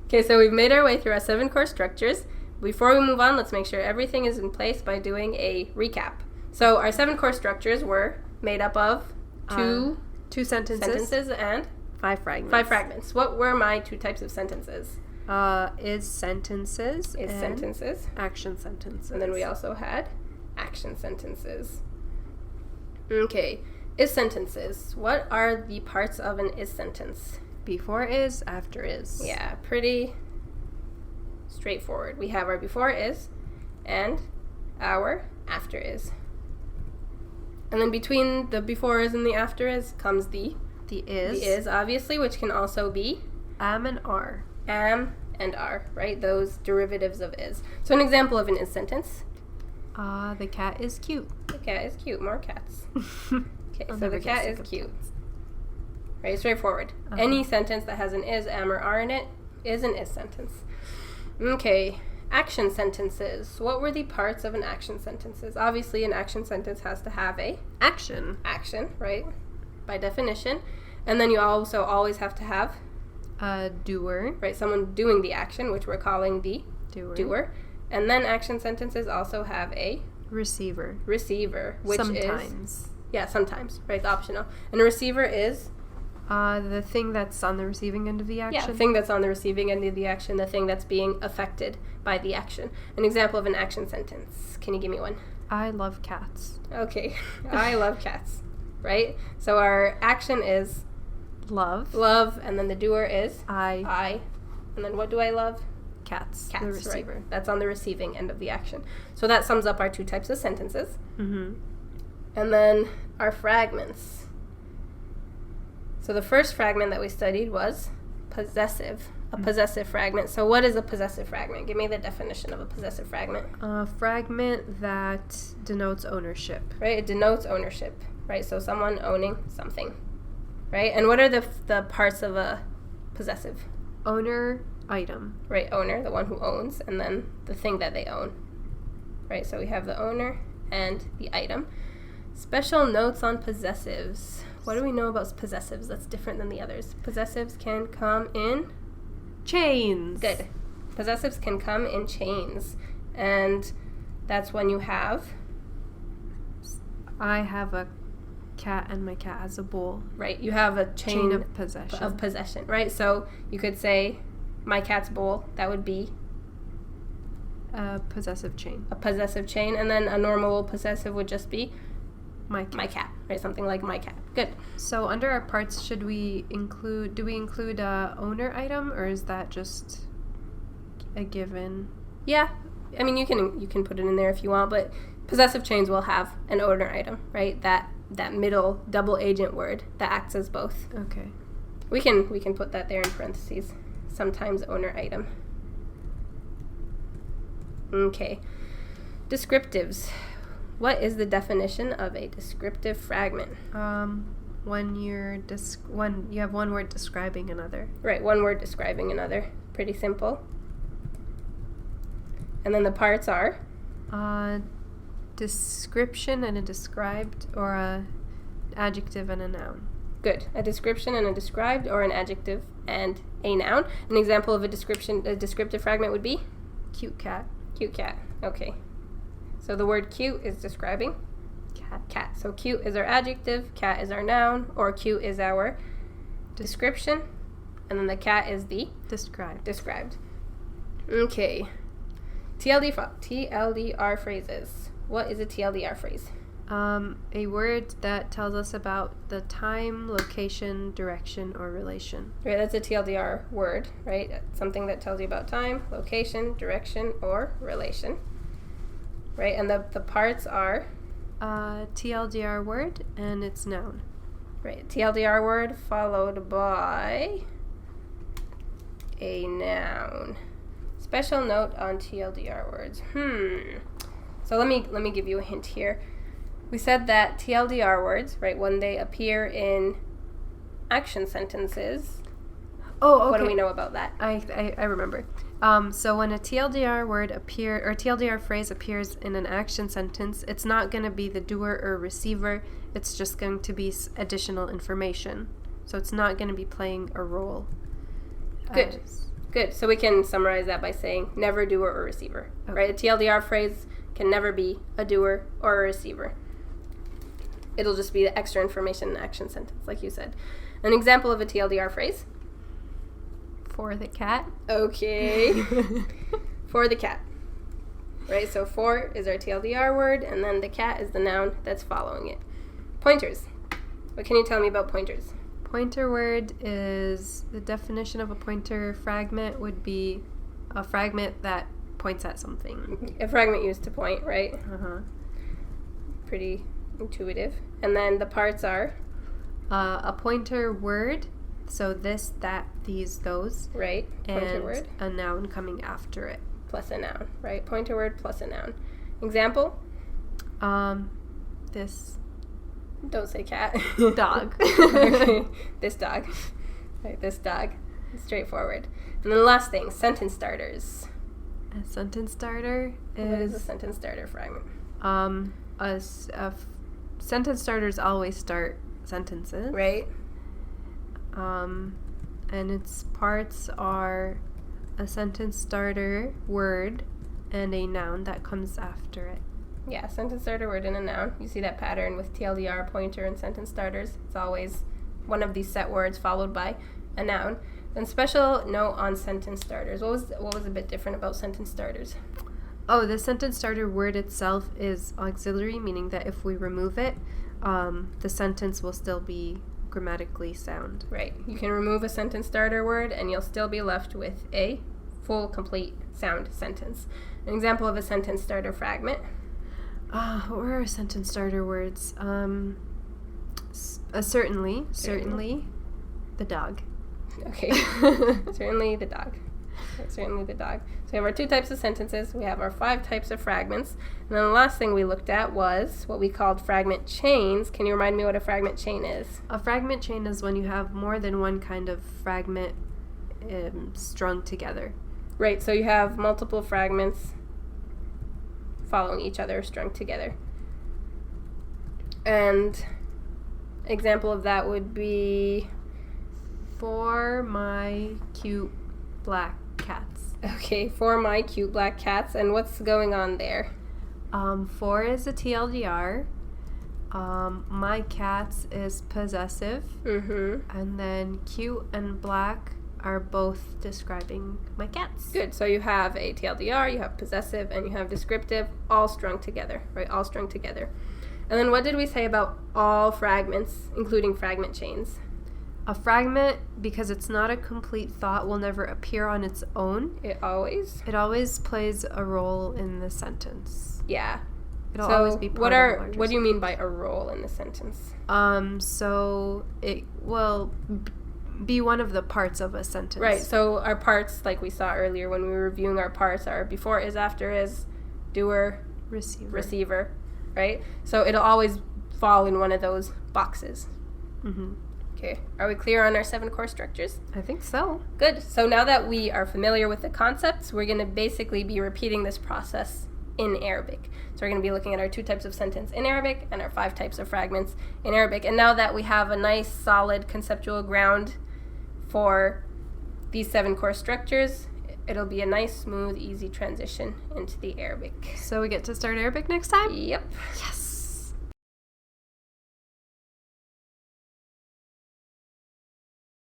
Okay, so we've made our way through our 7 core structures. Before we move on, let's make sure everything is in place by doing a recap. So our 7 core structures were made up of two sentences and 5 fragments. 5 fragments. What were my 2 types of sentences? Is sentences. Is sentences. Action sentences. And then we also had action sentences. Okay, is sentences. What are the parts of an is sentence? Before is, after is. Yeah, pretty straightforward. We have our before is and our after is. And then between the before is and the after is comes the is. The is, obviously, which can also be am and are. Am and are, right? Those derivatives of is. So an example of an is sentence. The cat is cute. The cat is cute. More cats. Okay, so the cat is cute. Right, straightforward. Any sentence that has an is, am, or are in it is an is sentence. Okay, action sentences. What were the parts of an action sentences? Obviously, an action sentence has to have a action, right? By definition. And then you also always have to have a doer. Right, someone doing the action, which we're calling the doer. And then action sentences also have a receiver, which sometimes. Sometimes, right? It's optional. And a receiver is the thing that's on the receiving end of the action. Yeah, the thing that's on the receiving end of the action, the thing that's being affected by the action. An example of an action sentence. Can you give me one? I love cats. Okay. I love cats. Right? So our action is love, and then the doer is I. And then what do I love? Cats, the receiver. Right. That's on the receiving end of the action. So that sums up our 2 types of sentences. Mm-hmm. And then our fragments. So the first fragment that we studied was possessive, a possessive fragment. So what is a possessive fragment? Give me the definition of a possessive fragment. A fragment that denotes ownership. Right, it denotes ownership, right? So someone owning something, right? And what are the parts of a possessive? Owner, item. Right, owner, the one who owns, and then the thing that they own. Right, so we have the owner and the item. Special notes on possessives. What do we know about possessives that's different than the others? Possessives can come in chains. Good. Possessives can come in chains. And that's when you have I have a cat and my cat has a bowl. Right. You have a chain of possession. Right? So you could say my cat's bowl. That would be a possessive chain. A possessive chain. And then a normal possessive would just be my cat. Right? Something like my cat. Good. So under our parts, do we include a owner item, or is that just a given? Yeah. I mean, you can put it in there if you want, but possessive chains will have an owner item, right? That middle double agent word that acts as both. Okay. We can put that there in parentheses. Sometimes owner item. Okay. Descriptives. What is the definition of a descriptive fragment? When you have one word describing another. Right, one word describing another. Pretty simple. And then the parts are? Description and a described, or a adjective and a noun. Good. A description and a described, or an adjective and a noun. An example of a descriptive fragment would be? Cute cat. Cute cat. Okay. So the word cute is describing cat. So cute is our adjective, cat is our noun, or cute is our description, and then the cat is the described. Okay. TLDR phrases. What is a TLDR phrase? A word that tells us about the time, location, direction, or relation. Right, that's a TLDR word, right? Something that tells you about time, location, direction, or relation. Right, and the parts are? TLDR word and its noun. Right, TLDR word followed by a noun. Special note on TLDR words. So let me give you a hint here. We said that TLDR words, right, when they appear in action sentences. Oh, okay. What do we know about that? I remember. So when a TLDR word or TLDR phrase appears in an action sentence, it's not going to be the doer or receiver. It's just going to be additional information. So it's not going to be playing a role. Good. Good. So we can summarize that by saying never doer or receiver. Okay. Right? A TLDR phrase can never be a doer or a receiver. It'll just be the extra information in action sentence, like you said. An example of a TLDR phrase. For the cat. Okay. For the cat. Right? So for is our TLDR word, and then the cat is the noun that's following it. Pointers. What can you tell me about pointers? Pointer word is, the definition of a pointer fragment would be a fragment that points at something. A fragment used to point, right? Uh-huh. Pretty intuitive. And then the parts are? A pointer word, so this, that, these, those. Right. Pointer And word. a noun coming after it. Plus a noun, right? Pointer word plus a noun. Example? This Don't say cat. dog. Okay. This dog. Right, this dog. Straightforward. And then the last thing, sentence starters. A sentence starter What is a is sentence starter fragment? sentence starters always start sentences. Right? And its parts are a sentence starter word and a noun that comes after it. Yeah, sentence starter word and a noun. You see that pattern with TLDR, pointer, and sentence starters. It's always one of these set words followed by a noun. Then special note on sentence starters. What was a bit different about sentence starters? Oh, the sentence starter word itself is auxiliary, meaning that if we remove it, the sentence will still be grammatically sound. Right. You can remove a sentence starter word and you'll still be left with a full, complete, sound sentence. An example of a sentence starter fragment. What were our sentence starter words? Certainly, the dog. Okay. Certainly the dog. Right, certainly the dog. So we have our 2 types of sentences. We have our 5 types of fragments. And then the last thing we looked at was what we called fragment chains. Can you remind me what a fragment chain is? A fragment chain is when you have more than one kind of fragment strung together. Right, so you have multiple fragments following each other, strung together. And example of that would be... For my cute black cats. Okay, for my cute black cats. And what's going on there? For is a TLDR. My cats is possessive. Mm-hmm. And then cute and black are both describing my cats. Good. So you have a TLDR, you have possessive, and you have descriptive, all strung together, right? All strung together. And then what did we say about all fragments, including fragment chains? A fragment, because it's not a complete thought, will never appear on its own. It always? It always plays a role in the sentence. Yeah. It'll always be part of a larger what do you mean by a role in the sentence? So it will be one of the parts of a sentence. Right, so our parts, like we saw earlier when we were reviewing our parts, are before is, after is, doer, receiver, right? So it'll always fall in one of those boxes. Mm-hmm. Okay, are we clear on our 7 core structures? I think so. Good. So now that we are familiar with the concepts, we're going to basically be repeating this process in Arabic. So we're going to be looking at our 2 types of sentence in Arabic and our 5 types of fragments in Arabic. And now that we have a nice, solid conceptual ground for these 7 core structures, it'll be a nice, smooth, easy transition into the Arabic. So we get to start Arabic next time? Yep. Yes.